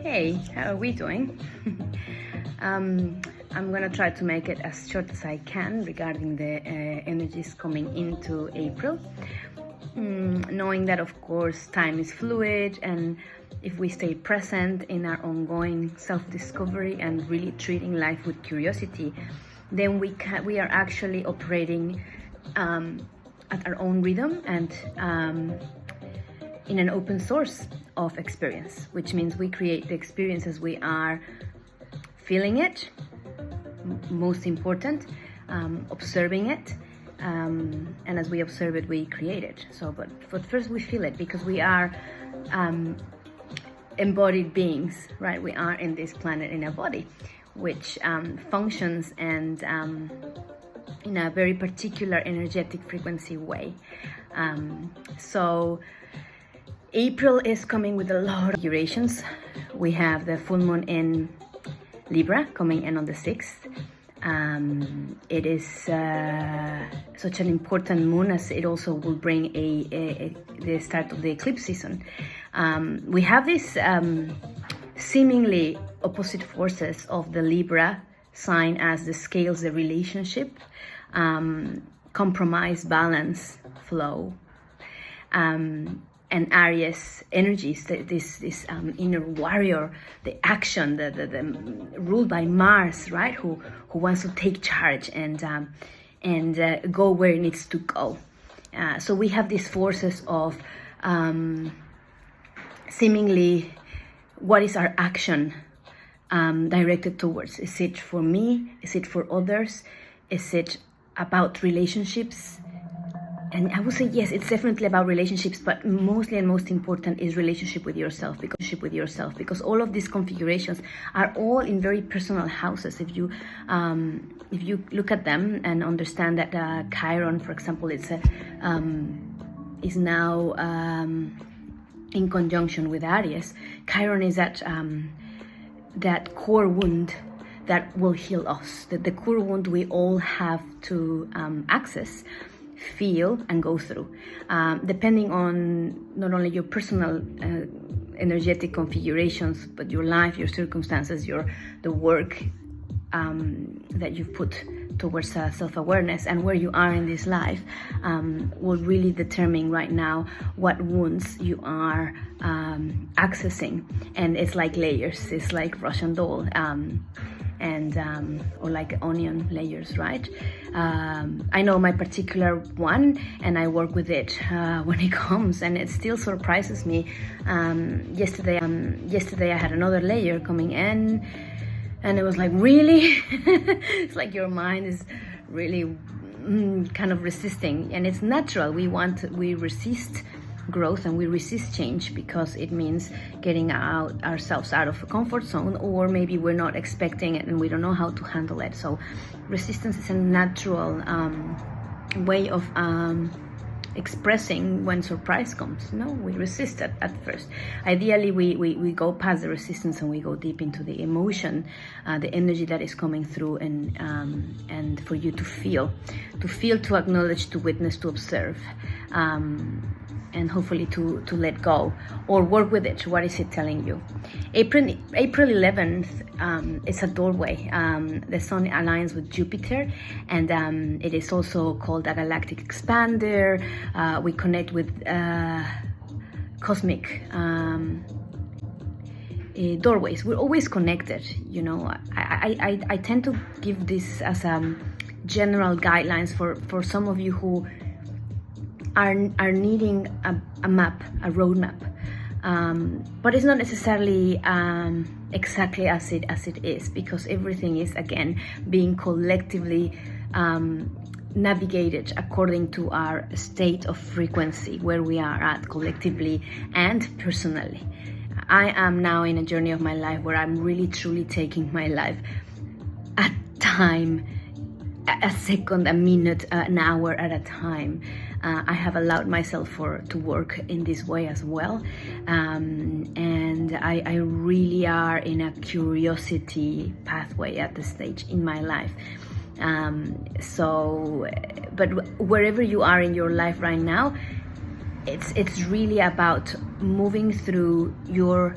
Hey, how are we doing? I'm gonna try to make it as short as I can regarding the energies coming into April. Knowing that, of course, time is fluid, and if we stay present in our ongoing self-discovery and really treating life with curiosity, then we are actually operating at our own rhythm and in an open source of experience, which means we create the experience as we are feeling it, most important, observing it, and as we observe it, we create it. But first we feel it, because we are embodied beings, right? We are in this planet in a body, which functions and in a very particular energetic frequency way. So April is coming with a lot of durations. We have the full moon in Libra coming in on the 6th. It is such an important moon, as it also will bring the start of the eclipse season. We have these seemingly opposite forces of the Libra sign as the scales, the relationship, compromise, balance, flow, and Aries energies, this inner warrior, the action, the ruled by Mars, right? Who wants to take charge and go where it needs to go. So we have these forces of seemingly, what is our action directed towards? Is it for me? Is it for others? Is it about relationships? And I would say yes, it's definitely about relationships, but mostly and most important is relationship with yourself, because all of these configurations are all in very personal houses. If you look at them and understand that Chiron, for example, is now in conjunction with Aries. Chiron is that core wound that will heal us. The core wound we all have to access, feel, and go through, depending on not only your personal energetic configurations, but your life, your circumstances, the work that you've put towards self-awareness, and where you are in this life will really determine right now what wounds you are accessing. And it's like layers, it's like Russian doll, or like onion layers, right? I know my particular one, and I work with it when it comes, and it still surprises me. Yesterday I had another layer coming in, and it was like, really? It's like your mind is really kind of resisting, and it's natural. We resist growth and we resist change because it means getting ourselves out of a comfort zone, or maybe we're not expecting it and we don't know how to handle it. So resistance is a natural way of expressing when surprise comes. No, we resist it at first. Ideally, we go past the resistance and we go deep into the emotion, the energy that is coming through, and for you to feel, to acknowledge, to witness, to observe, and hopefully to let go or work with it. What is it telling you? April 11th is a doorway. The sun aligns with Jupiter, and it is also called a galactic expander. We connect with cosmic doorways. We're always connected, you know. I tend to give this as general guidelines for some of you who are needing a map, a roadmap, but it's not necessarily exactly as it is, because everything is, again, being collectively navigated according to our state of frequency, where we are at collectively and personally. I am now in a journey of my life where I'm really truly taking my life at time, a second, a minute, an hour at a time. I have allowed myself to work in this way as well, and I really are in a curiosity pathway at this stage in my life. But wherever you are in your life right now, it's really about moving through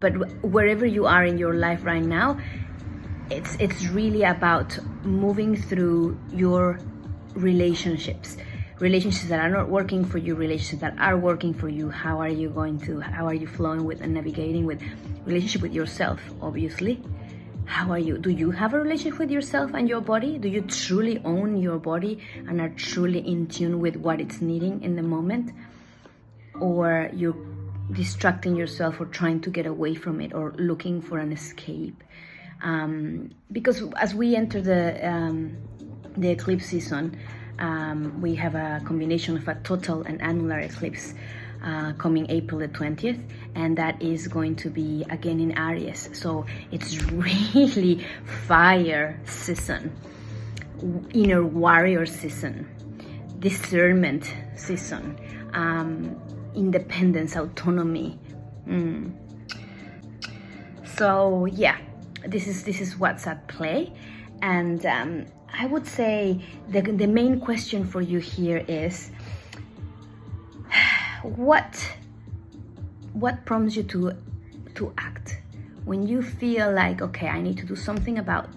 but wherever you are in your life right now, it's really about moving through your relationships that are not working for you, relationships that are working for you. How are you flowing with and navigating with relationship with yourself? Obviously, do you have a relationship with yourself and your body? Do you truly own your body and are truly in tune with what it's needing in the moment? Or you're distracting yourself or trying to get away from it or looking for an escape? Because as we enter the eclipse season, we have a combination of a total and annular eclipse coming April the 20th, and that is going to be again in Aries. So it's really fire season, inner warrior season, discernment season, independence, autonomy. So yeah, this is what's at play. And I would say the main question for you here is, what prompts you to act when you feel like, okay, I need to do something about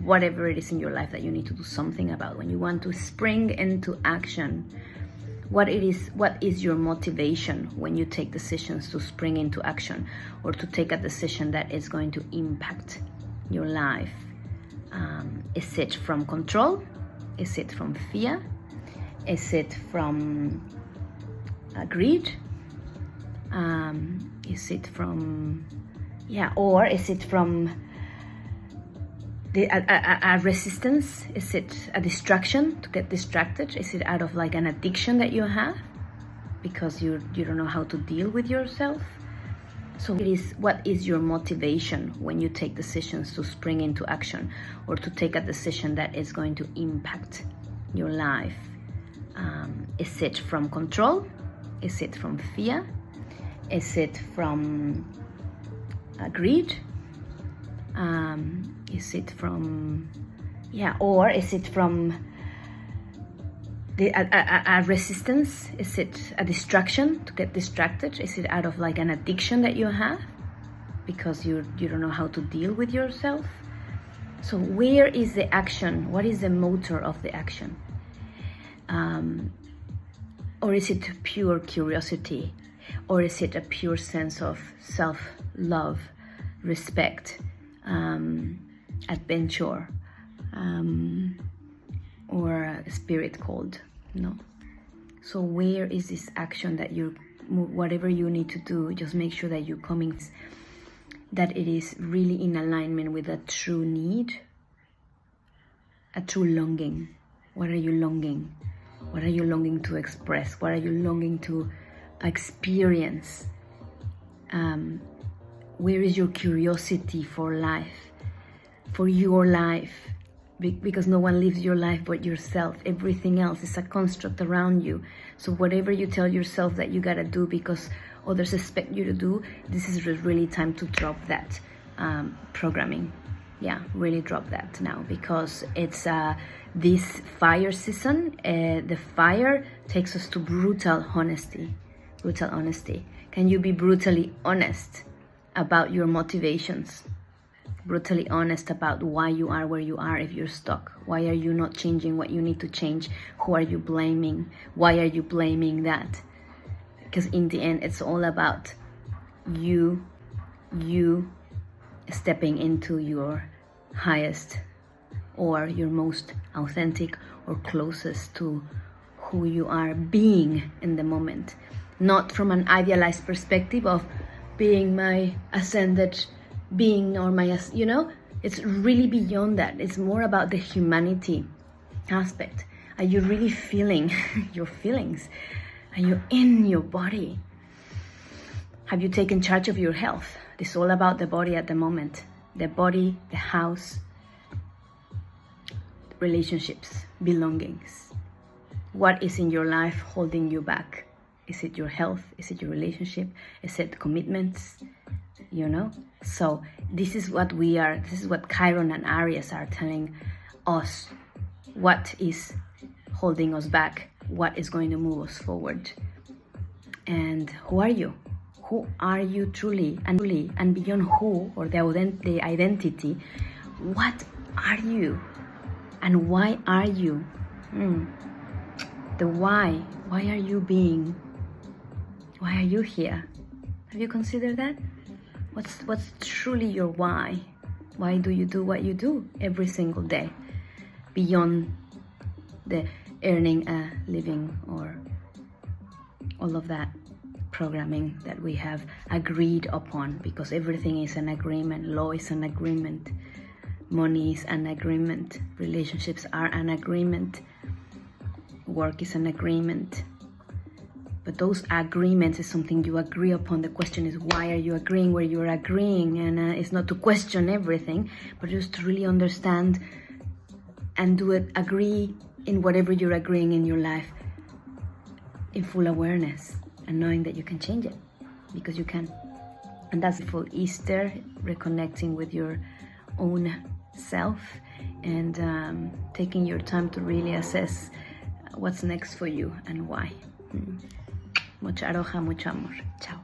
whatever it is in your life that you need to do something about, when you want to spring into action? What is your motivation when you take decisions to spring into action or to take a decision that is going to impact your life? Is it from control? Is it from fear? Is it from greed? Is it from or is it from a resistance? Is it a distraction, to get distracted? Is it out of like an addiction that you have because you don't know how to deal with yourself? So what is your motivation when you take decisions to spring into action or to take a decision that is going to impact your life? Is it from control? Is it from fear? Is it from greed? Is it from or is it from a resistance? Is it a distraction, to get distracted? Is it out of like an addiction that you have because you don't know how to deal with yourself? So where is the action? What is the motor of the action? Or is it pure curiosity? Or is it a pure sense of self-love, respect, adventure, or a spirit called? No. So where is this action that whatever you need to do, just make sure that that it is really in alignment with a true need, a true longing. What are you longing? What are you longing to express? What are you longing to experience? Where is your curiosity for life, for your life? Because no one lives your life but yourself. Everything else is a construct around you. So whatever you tell yourself that you gotta do because others expect you to do, this is really time to drop that programming. Yeah, really drop that now, because it's this fire season. The fire takes us to brutal honesty. Can you be brutally honest about your motivations? Brutally honest about why you are where you are if you're stuck. Why are you not changing what you need to change? Who are you blaming? Why are you blaming that? Because in the end, it's all about you stepping into your highest or your most authentic or closest to who you are being in the moment. Not from an idealized perspective of being my ascended being or it's really beyond that. It's more about the humanity aspect. Are you really feeling your feelings? Are you in your body? Have you taken charge of your health? It's all about the body at the moment. The body, the house, relationships, belongings. What is in your life holding you back? Is it your health? Is it your relationship? Is it commitments? So this is what Chiron and Aries are telling us. What is holding us back? What is going to move us forward? And who are you? who are you truly, and beyond who, or the identity, what are you, and why are you? The why are you being? Why are you here? Have you considered that? What's truly your why? Why do you do what you do every single day, beyond the earning a living or all of that programming that we have agreed upon? Because everything is an agreement. Law is an agreement. Money is an agreement. Relationships are an agreement. Work is an agreement. But those agreements is something you agree upon. The question is, why are you agreeing where you're agreeing? And it's not to question everything, but just to really understand and agree in whatever you're agreeing in your life in full awareness and knowing that you can change it, because you can. And that's full Easter, reconnecting with your own self and taking your time to really assess what's next for you and why. Mucha aroha, mucho amor. Chao.